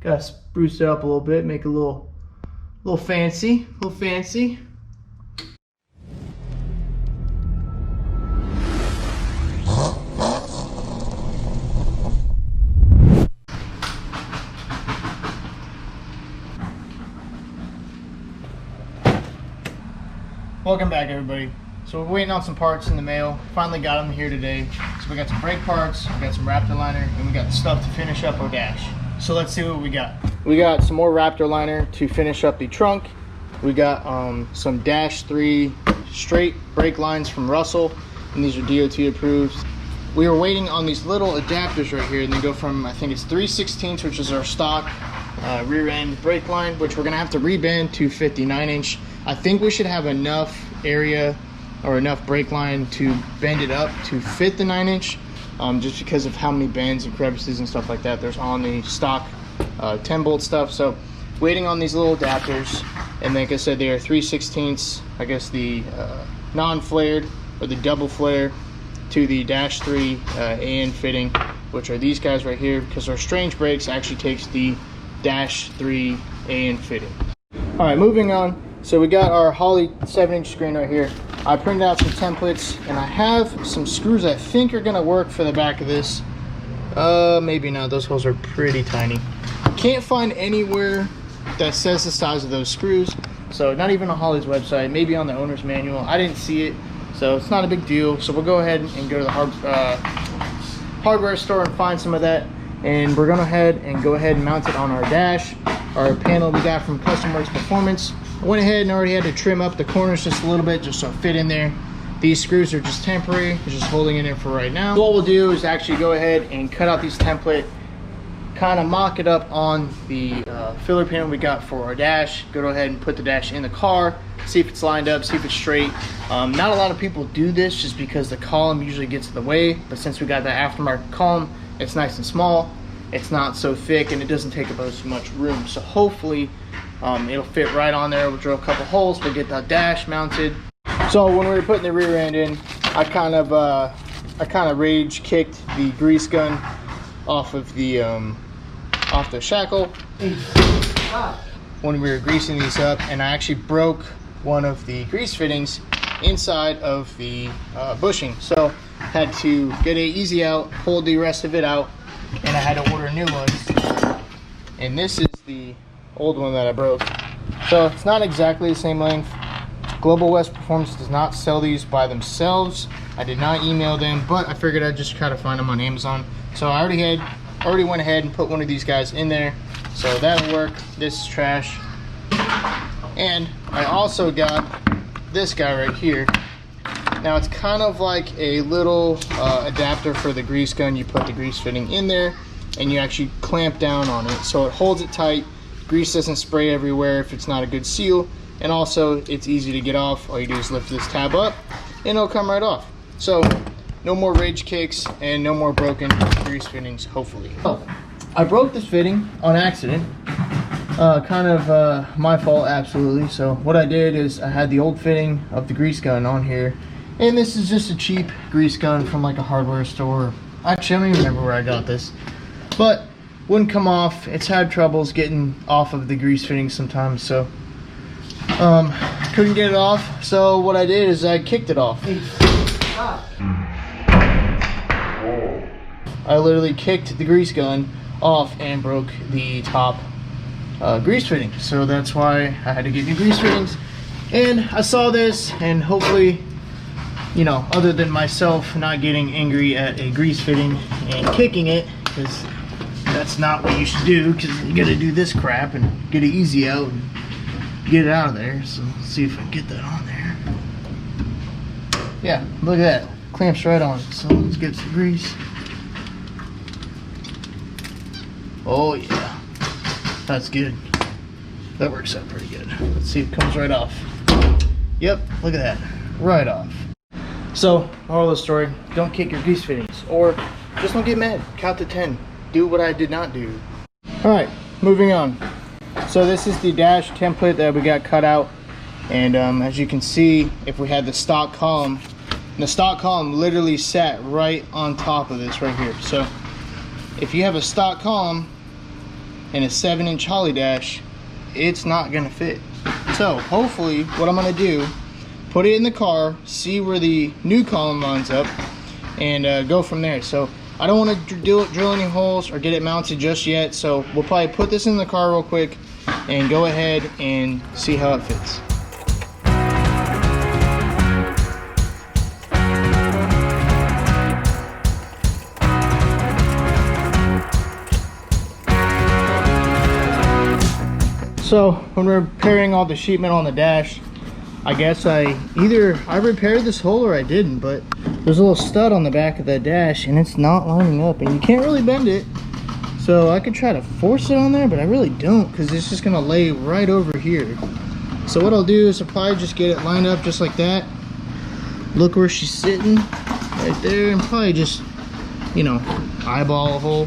Gotta spruce it up a little bit, make it a little fancy, Welcome back, everybody. So we're waiting on some parts in the mail. Finally got them here today. So we got some brake parts, we got some Raptor liner, and we got the stuff to finish up our dash. So let's see what we got. We got some more Raptor liner to finish up the trunk. We got some Dash 3 straight brake lines from Russell, and these are DOT approved. We were waiting on these little adapters right here, and they go from, I think it's 3/16, which is our stock rear end brake line, which we're gonna have to rebend to 59-inch. I think we should have enough area or enough brake line to bend it up to fit the 9-inch, just because of how many bends and crevices and stuff like that there's on the stock 10-bolt stuff. So waiting on these little adapters, and like I said, they are 3/16, I guess the non-flared or the double flare to the Dash 3 AN fitting, which are these guys right here, because our strange brakes actually takes the Dash 3 AN fitting. All right, moving on. So we got our Holley 7-inch screen right here. I printed out some templates, and I have some screws I think are gonna work for the back of this. Maybe not, those holes are pretty tiny. Can't find anywhere that says the size of those screws. So not even on Holley's website, maybe on the owner's manual. I didn't see it, so it's not a big deal. So we'll go ahead and go to the hardware store and find some of that. And we're gonna go ahead and mount it on our dash, our panel we got from Custom Works Performance. I went ahead and already had to trim up the corners just a little bit, just so it fit in there. These screws are just temporary, they're just holding it in for right now. So what we'll do is actually go ahead and cut out these template, kind of mock it up on the filler panel we got for our dash. Go ahead and put the dash in the car, see if it's lined up, see if it's straight. Not a lot of people do this just because the column usually gets in the way, but since we got that aftermarket column, it's nice and small, it's not so thick, and it doesn't take up as much room. So hopefully it'll fit right on there. We'll drill a couple holes, we'll get that dash mounted. So when we were putting the rear end in, I kind of rage kicked the grease gun off the shackle when we were greasing these up, and I actually broke one of the grease fittings inside of the bushing. So had to get it easy out, pull the rest of it out, and I had to order new ones. And this is the old one that I broke. So it's not exactly the same length. Global West Performance does not sell these by themselves. I did not email them, but I figured I'd just try to find them on Amazon. So I already went ahead and put one of these guys in there. So that'll work. This is trash. And I also got this guy right here. Now it's kind of like a little adapter for the grease gun. You put the grease fitting in there and you actually clamp down on it. So it holds it tight. Grease doesn't spray everywhere if it's not a good seal. And also it's easy to get off. All you do is lift this tab up and it'll come right off. So no more rage kicks and no more broken grease fittings, hopefully. Oh, I broke this fitting on accident. Kind of my fault, absolutely. So what I did is I had the old fitting of the grease gun on here, and this is just a cheap grease gun from like a hardware store. Actually, I don't even remember where I got this, but wouldn't come off. It's had troubles getting off of the grease fitting sometimes, so couldn't get it off. So what I did is I kicked it off. I literally kicked the grease gun off and broke the top grease fitting. So that's why I had to get new grease fittings. And I saw this, and hopefully, you know, other than myself not getting angry at a grease fitting and kicking it, because that's not what you should do, because you gotta do this crap and get it easy out and get it out of there. So let's see if I can get that on there. Yeah, look at that, clamps right on. So let's get some grease. Oh yeah, that's good. That works out pretty good. Let's see if it comes right off. Yep, look at that, right off. So, moral of the story, don't kick your grease fittings, or just don't get mad. Count to 10. Do what I did not do. Alright, moving on. So this is the dash template that we got cut out, and as you can see, if we had the stock column literally sat right on top of this right here. So if you have a stock column in a 7-inch Holley dash, it's not gonna fit. So hopefully what I'm gonna do, put it in the car, see where the new column lines up, and go from there. So I don't want to drill any holes or get it mounted just yet, so we'll probably put this in the car real quick and go ahead and see how it fits. So when we're repairing all the sheet metal on the dash, I guess I repaired this hole or I didn't, but there's a little stud on the back of the dash and it's not lining up, and you can't really bend it. So I could try to force it on there, but I really don't, because it's just gonna lay right over here. So what I'll do is I'll probably just get it lined up just like that. Look where she's sitting, right there, and probably just, you know, eyeball a hole.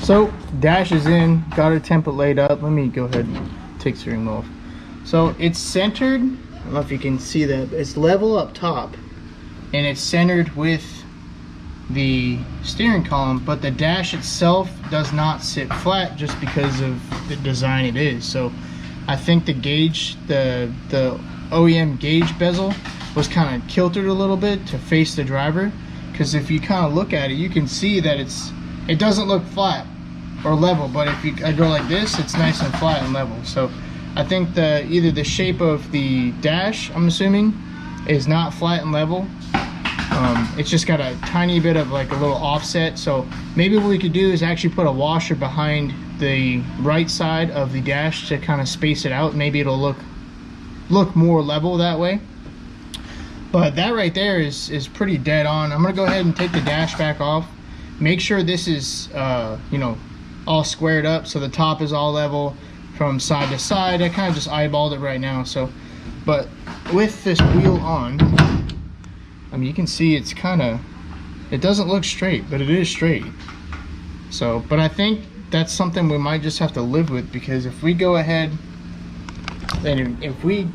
So dash is in, got our template laid up. Let me go ahead and take the steering wheel off. So it's centered, I don't know if you can see that, it's level up top and it's centered with the steering column, but the dash itself does not sit flat just because of the design it is. So I think the gauge, the OEM gauge bezel was kind of kilted a little bit to face the driver, because if you kind of look at it, you can see that it doesn't look flat or level, but if I go like this, it's nice and flat and level. So I think either the shape of the dash, I'm assuming, is not flat and level. It's just got a tiny bit of like a little offset. So maybe what we could do is actually put a washer behind the right side of the dash to kind of space it out. Maybe it'll look more level that way. But that right there is pretty dead on. I'm gonna go ahead and take the dash back off. Make sure this is you know, all squared up so the top is all level from side to side. I kind of just eyeballed it right now. So, but with this wheel on, I mean, you can see it's kind of, it doesn't look straight, but it is straight. So, but I think that's something we might just have to live with, because if we go ahead and if we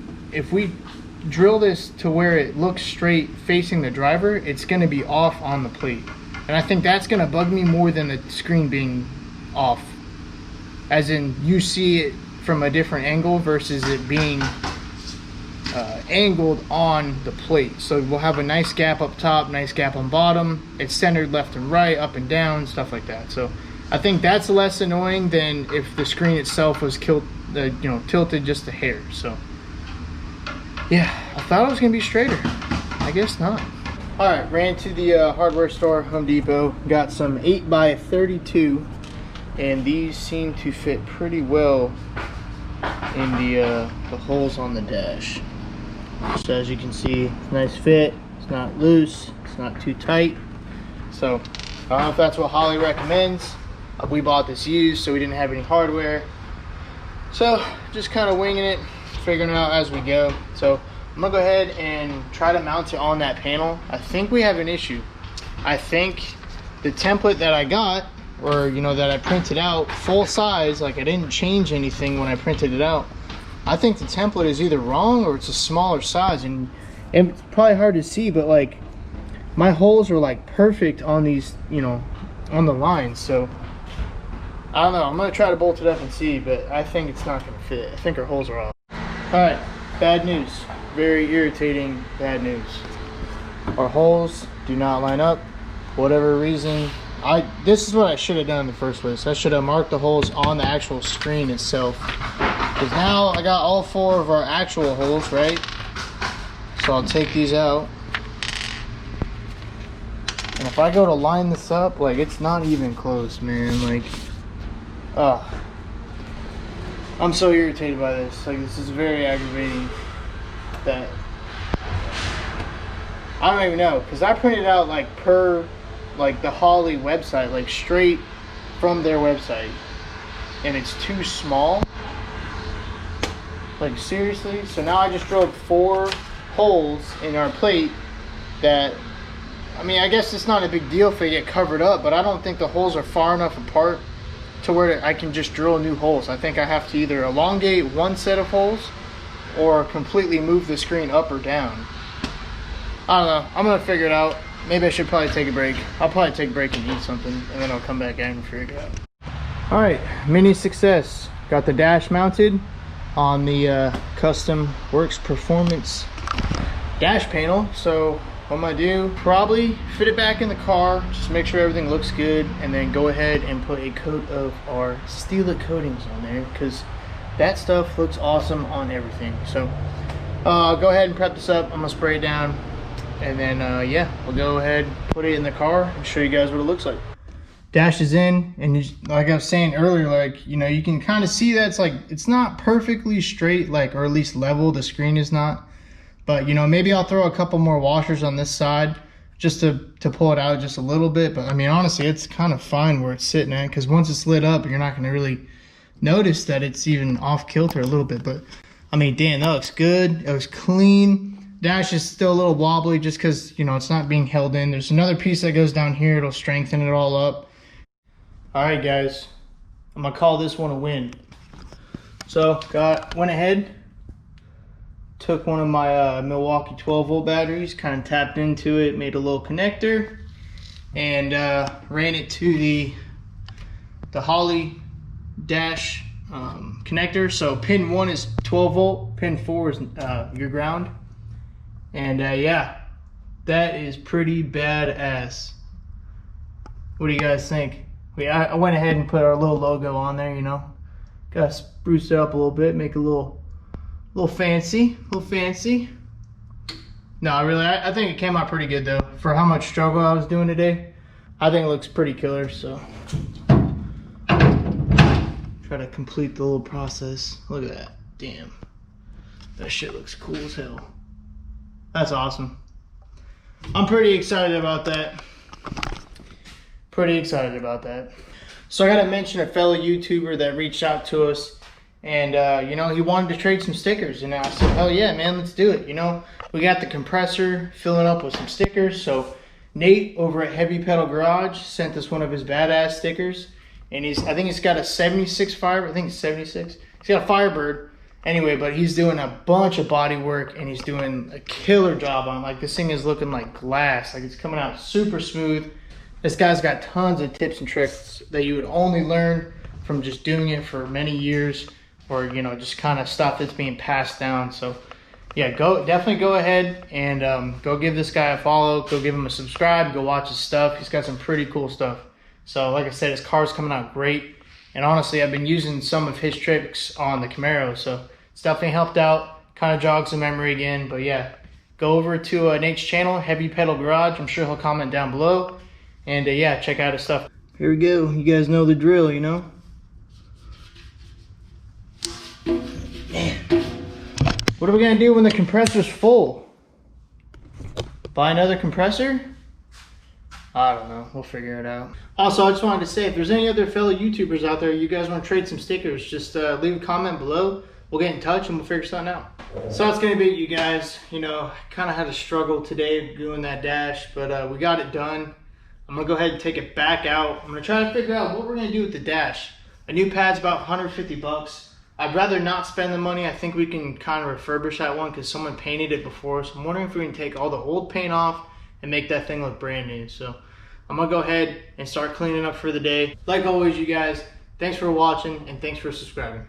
drill this to where it looks straight facing the driver, it's going to be off on the plate. And I think that's going to bug me more than the screen being off. As in, you see it from a different angle versus it being angled on the plate. So we'll have a nice gap up top, nice gap on bottom. It's centered left and right, up and down, stuff like that. So I think that's less annoying than if the screen itself was tilted just a hair. So yeah, I thought it was going to be straighter. I guess not. Alright, ran to the hardware store, Home Depot, got some 8x32, and these seem to fit pretty well in the holes on the dash. So as you can see, nice fit, it's not loose, it's not too tight. So I don't know if that's what Holley recommends. We bought this used, so we didn't have any hardware. So just kind of winging it, figuring it out as we go. So I'm gonna go ahead and try to mount it on that panel. I think we have an issue. I think the template that I got, or you know, that I printed out full size, like I didn't change anything when I printed it out. I think the template is either wrong or it's a smaller size, and it's probably hard to see, but like my holes are like perfect on these, you know, on the lines. So I don't know, I'm gonna try to bolt it up and see, but I think it's not gonna fit. I think our holes are off. All right, bad news. Very irritating bad news. Our holes do not line up for whatever reason. This is what I should have done in the first place. I should have marked the holes on the actual screen itself, because now I got all 4 of our actual holes, right? So I'll take these out, and if I go to line this up, like, it's not even close, man. Like, I'm so irritated by this. Like, this is very aggravating. That I don't even know, because I printed out like per like the Holley website, like straight from their website, and it's too small. Like seriously. So now I just drilled 4 holes in our plate that I mean, I guess it's not a big deal if they get covered up, but I don't think the holes are far enough apart to where I can just drill new holes. I think I have to either elongate one set of holes or completely move the screen up or down. I don't know. I'm gonna figure it out. Maybe I should probably take a break. I'll probably take a break and eat something, and then I'll come back in and figure it out. All right, mini success. Got the dash mounted on the Custom Works Performance dash panel. So what I'm gonna do, probably fit it back in the car, just make sure everything looks good, and then go ahead and put a coat of our Stila coatings on there, because that stuff looks awesome on everything. So go ahead and prep this up. I'm gonna spray it down, and then yeah, we'll go ahead, put it in the car, and show you guys what it looks like. Dash is in, and like I was saying earlier, like, you know, you can kind of see that it's like, it's not perfectly straight, like, or at least level. The screen is not. But, you know, maybe I'll throw a couple more washers on this side just to pull it out just a little bit. But I mean, honestly, it's kind of fine where it's sitting at, because once it's lit up, you're not going to really notice that it's even off kilter a little bit. But I mean, damn, that looks good. It was clean. Dash is still a little wobbly just because, you know, it's not being held in. There's another piece that goes down here. It'll strengthen it all up. All right, guys, I'm gonna call this one a win. So went ahead, took one of my Milwaukee 12-volt batteries, kind of tapped into it, made a little connector, and ran it to the Holley dash connector. So pin 1 is 12 volt, pin 4 is your ground. And yeah, that is pretty badass. What do you guys think? I went ahead and put our little logo on there, you know. Gotta spruce it up a little bit, make it a little fancy, No, I think it came out pretty good though. For how much struggle I was doing today, I think it looks pretty killer. So try to complete the little process. Look at that, damn. That shit looks cool as hell. That's awesome. I'm pretty excited about that. So I gotta mention a fellow YouTuber that reached out to us, and you know, he wanted to trade some stickers, and I said, hell yeah, man, let's do it. You know, we got the compressor filling up with some stickers. So Nate over at Heavy Pedal Garage sent us one of his badass stickers, and I think he's got a 76 Firebird. I think it's 76. He's got a Firebird anyway, but he's doing a bunch of body work, and he's doing a killer job on it. Like, this thing is looking like glass. Like, it's coming out super smooth. This guy's got tons of tips and tricks that you would only learn from just doing it for many years, or, you know, just kind of stuff that's being passed down. So yeah, definitely go ahead and go give this guy a follow, go give him a subscribe, go watch his stuff. He's got some pretty cool stuff. So like I said, his car's coming out great, and honestly, I've been using some of his tricks on the Camaro, so it's definitely helped out, kind of jogs the memory again. But yeah, go over to Nate's channel, Heavy Pedal Garage. I'm sure he'll comment down below. And yeah, check out his stuff. Here we go. You guys know the drill, you know? Man. What are we gonna do when the compressor's full? Buy another compressor? I don't know. We'll figure it out. Also, I just wanted to say, if there's any other fellow YouTubers out there, you guys want to trade some stickers, just leave a comment below. We'll get in touch and we'll figure something out. So that's gonna be it, you guys. You know, kind of had a struggle today doing that dash, but we got it done. I'm gonna go ahead and take it back out. I'm gonna try to figure out what we're gonna do with the dash. A new pad's about 150 bucks. I'd rather not spend the money. I think we can kind of refurbish that one because someone painted it before. So I'm wondering if we can take all the old paint off and make that thing look brand new. So I'm gonna go ahead and start cleaning up for the day. Like always, you guys, thanks for watching and thanks for subscribing.